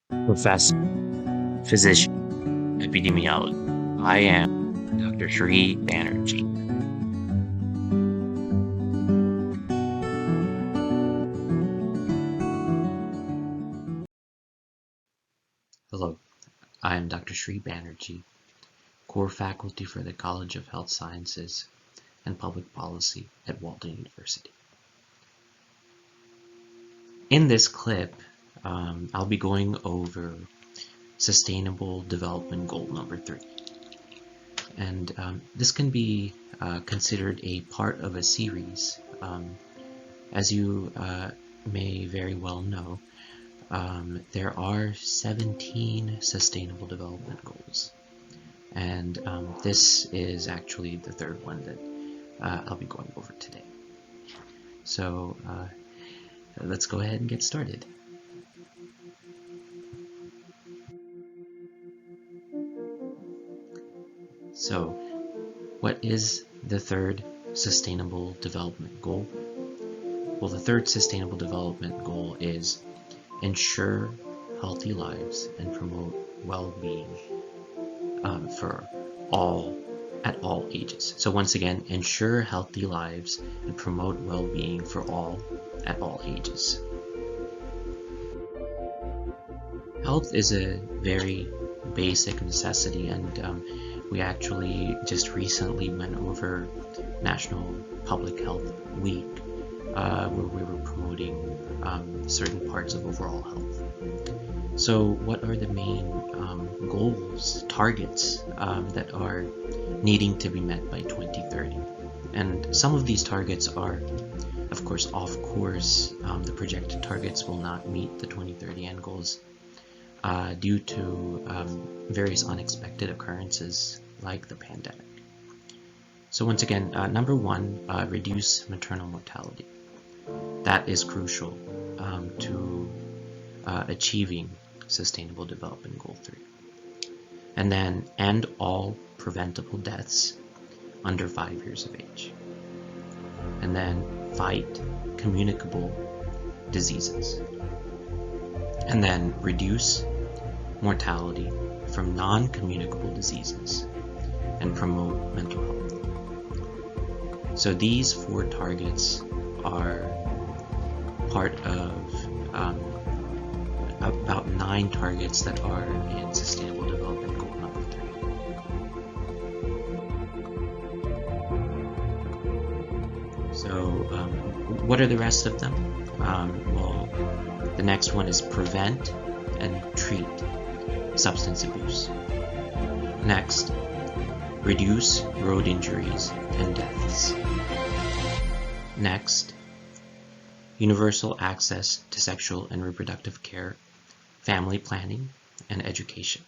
Professor, Physician, Epidemiologist. I am Dr. Sri Banerjee. Hello, I am Dr. Sri Banerjee, core faculty for the College of Health Sciences and Public Policy at Walden University. In this clip, I'll be going over Sustainable Development Goal number 3. And this can be considered a part of a series. As you may very well know, there are 17 Sustainable Development Goals. And this is actually the third one that I'll be going over today. So let's go ahead and get started. So, what is the third Sustainable Development Goal? Well, the third Sustainable Development Goal is ensure healthy lives and promote well-being for all at all ages. So once again, ensure healthy lives and promote well-being for all at all ages. Health is a very basic necessity, and we actually just recently went over National Public Health Week, where we were promoting certain parts of overall health. So what are the main goals, targets that are needing to be met by 2030? And some of these targets are, of course, off course. The projected targets will not meet the 2030 end goals due to various unexpected occurrences like the pandemic. So once again, number one, reduce maternal mortality. That is crucial to achieving Sustainable Development Goal 3. And then end all preventable deaths under 5 years of age. And then fight communicable diseases. And then reduce mortality from non-communicable diseases and promote mental health. So these 4 targets are part of about 9 targets that are in Sustainable Development Goal number 3. So what are the rest of them? Well, the next one is prevent and treat substance abuse. Next, reduce road injuries and deaths. Next, universal access to sexual and reproductive care, family planning, and education.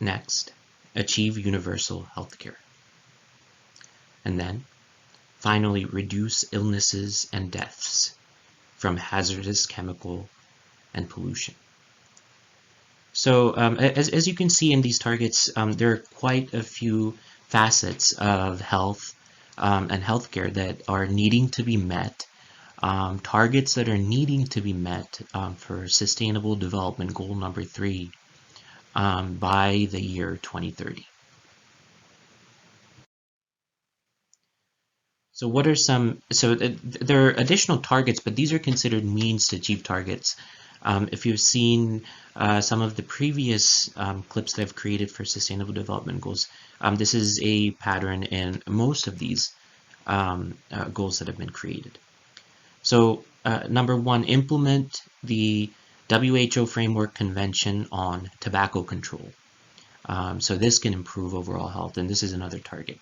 Next, achieve universal health care. And then, finally, reduce illnesses and deaths from hazardous chemical and pollution. So as you can see in these targets, there are quite a few facets of health and healthcare that are needing to be met, targets that are needing to be met for Sustainable Development Goal number 3 by the year 2030. So what are some, so there are additional targets, but these are considered means to achieve targets. If you've seen some of the previous clips that I've created for Sustainable Development Goals, this is a pattern in most of these goals that have been created. So number 1, implement the WHO Framework Convention on Tobacco Control. So this can improve overall health, and this is another target.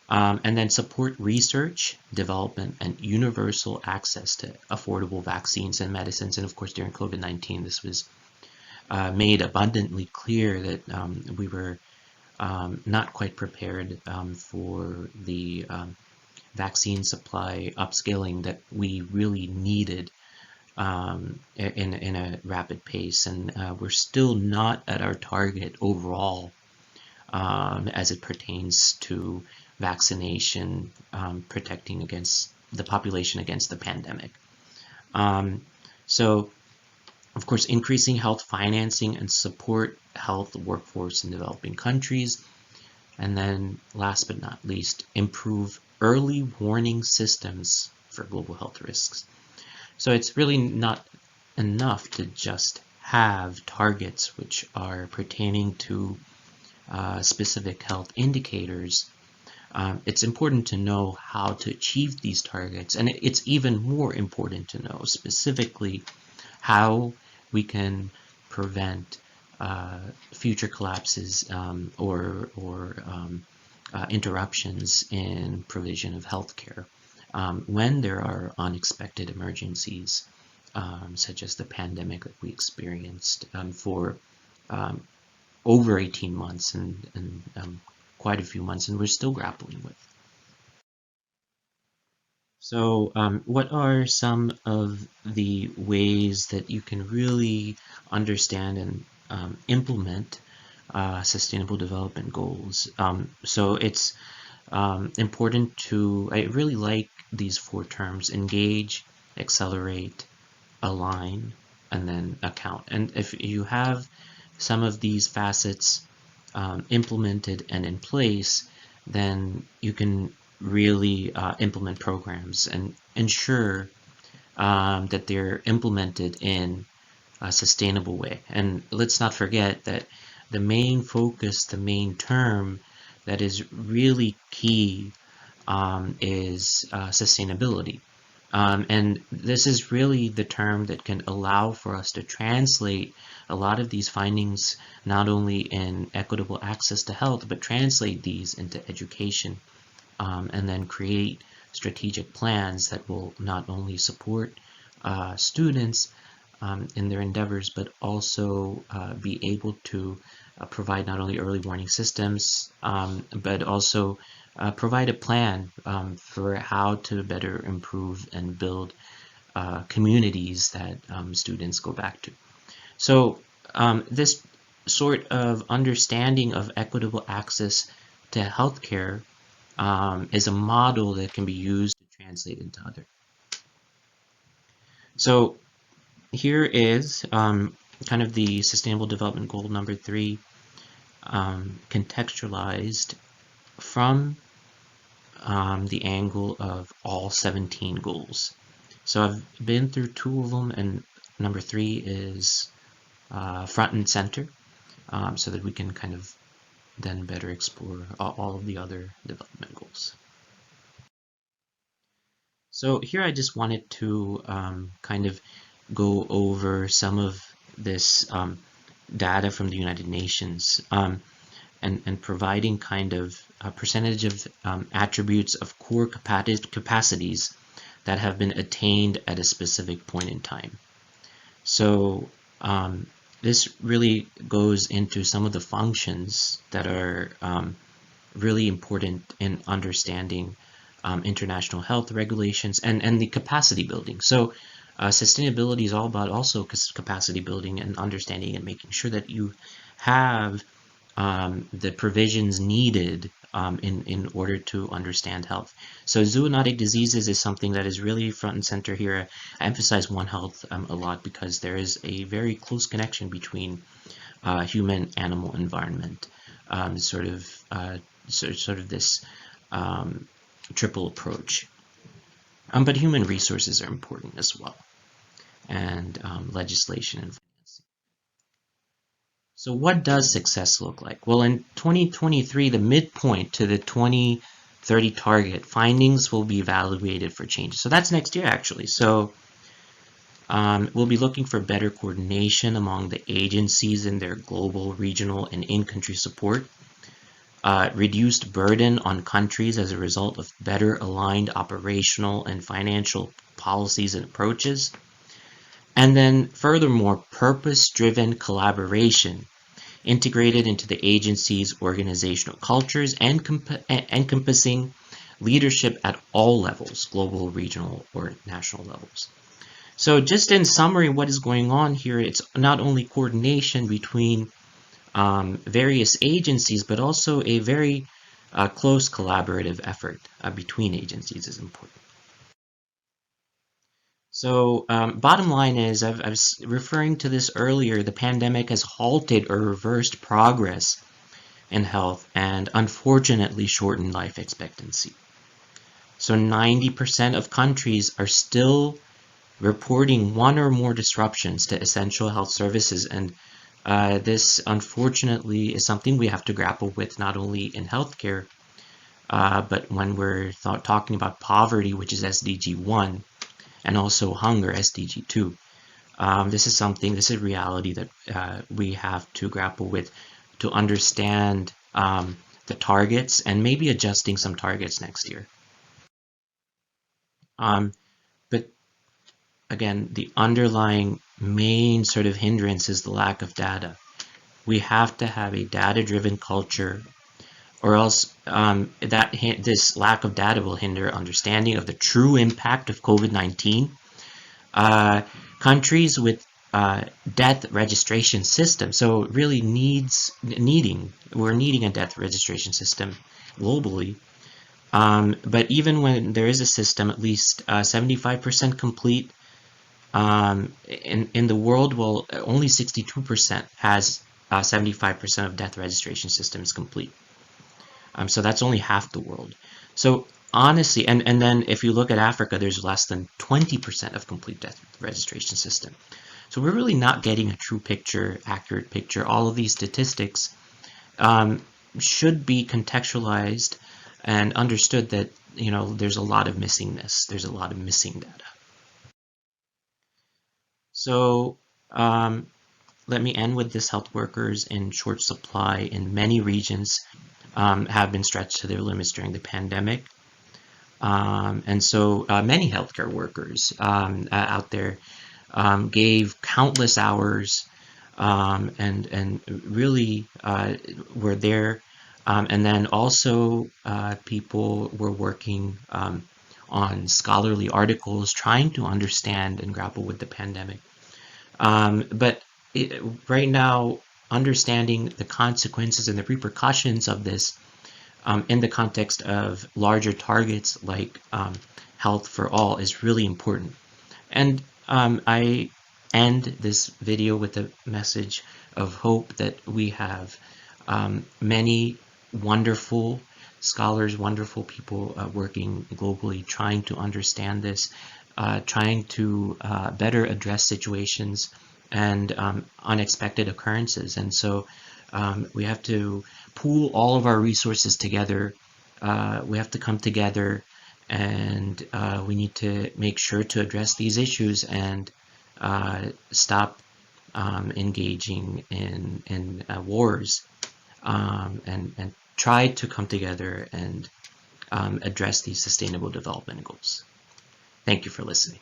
And then support research, development, and universal access to affordable vaccines and medicines. And of course, during COVID-19, this was made abundantly clear that we were not quite prepared for the vaccine supply upscaling that we really needed in a rapid pace. And we're still not at our target overall as it pertains to vaccination, protecting against the population against the pandemic. So Of course, increasing health financing and support health workforce in developing countries. And then last but not least, improve early warning systems for global health risks. So it's really not enough to just have targets which are pertaining to specific health indicators. It's important to know how to achieve these targets, and it's even more important to know specifically how we can prevent future collapses or interruptions in provision of healthcare when there are unexpected emergencies, such as the pandemic that we experienced for over 18 months and quite a few months, and we're still grappling with. So what are some of the ways that you can really understand and implement sustainable development goals? So it's important to, I really like these four terms: engage, accelerate, align, and then account. And if you have some of these facets implemented and in place, then you can really implement programs and ensure that they're implemented in a sustainable way. And let's not forget that the main focus, the main term that is really key is sustainability. And this is really the term that can allow for us to translate a lot of these findings not only in equitable access to health, but translate these into education, and then create strategic plans that will not only support students in their endeavors, but also be able to provide not only early warning systems, but also provide a plan for how to better improve and build communities that students go back to. So this sort of understanding of equitable access to healthcare is a model that can be used to translate into other. So here is kind of the Sustainable Development Goal number 3, contextualized from the angle of all 17 goals. So I've been through 2 of them, and number 3 is front and center, so that we can kind of then better explore all of the other development goals. So here I just wanted to kind of go over some of this data from the United Nations, and providing kind of a percentage of attributes of core capacities that have been attained at a specific point in time. So this really goes into some of the functions that are really important in understanding international health regulations and the capacity building. So sustainability is all about also capacity building and understanding and making sure that you have the provisions needed in order to understand health. So zoonotic diseases is something that is really front and center here. I emphasize One Health a lot because there is a very close connection between human, animal, environment, sort of this triple approach. But human resources are important as well, and legislation and financing. So what does success look like? Well, in 2023, the midpoint to the 2030 target, findings will be evaluated for changes. So that's next year, actually. So we'll be looking for better coordination among the agencies in their global, regional, and in-country support. Reduced burden on countries as a result of better aligned operational and financial policies and approaches. And then furthermore, purpose-driven collaboration integrated into the agency's organizational cultures and encompassing leadership at all levels, global, regional, or national levels. So just in summary, what is going on here, it's not only coordination between various agencies, but also a very close collaborative effort between agencies is important. So, bottom line is, I was referring to this earlier, the pandemic has halted or reversed progress in health and unfortunately shortened life expectancy. So 90% of countries are still reporting one or more disruptions to essential health services, and this unfortunately is something we have to grapple with not only in healthcare, but when we're talking about poverty, which is SDG 1, and also hunger, SDG 2. This is a reality that we have to grapple with to understand the targets and maybe adjusting some targets next year. But again, the underlying main sort of hindrance is the lack of data. We have to have a data-driven culture, or else this lack of data will hinder understanding of the true impact of COVID-19. Countries with death registration system, so it really we're needing a death registration system globally. But even when there is a system, at least 75% complete. In the world, well, only 62% has 75% of death registration systems complete. So that's only half the world. So honestly, and then if you look at Africa, there's less than 20% of complete death registration system. So we're really not getting a true picture, accurate picture. All of these statistics should be contextualized and understood that, there's a lot of missingness. There's a lot of missing data. So let me end with this. Health workers in short supply in many regions have been stretched to their limits during the pandemic. And so many healthcare workers out there gave countless hours and really were there. And then also people were working on scholarly articles trying to understand and grapple with the pandemic. But right now, understanding the consequences and the repercussions of this in the context of larger targets like health for all is really important. And I end this video with a message of hope that we have many wonderful scholars, wonderful people working globally, trying to understand this, trying to better address situations and unexpected occurrences. And so we have to pool all of our resources together. We have to come together, and we need to make sure to address these issues and stop engaging in wars, and try to come together and address these sustainable development goals. Thank you for listening.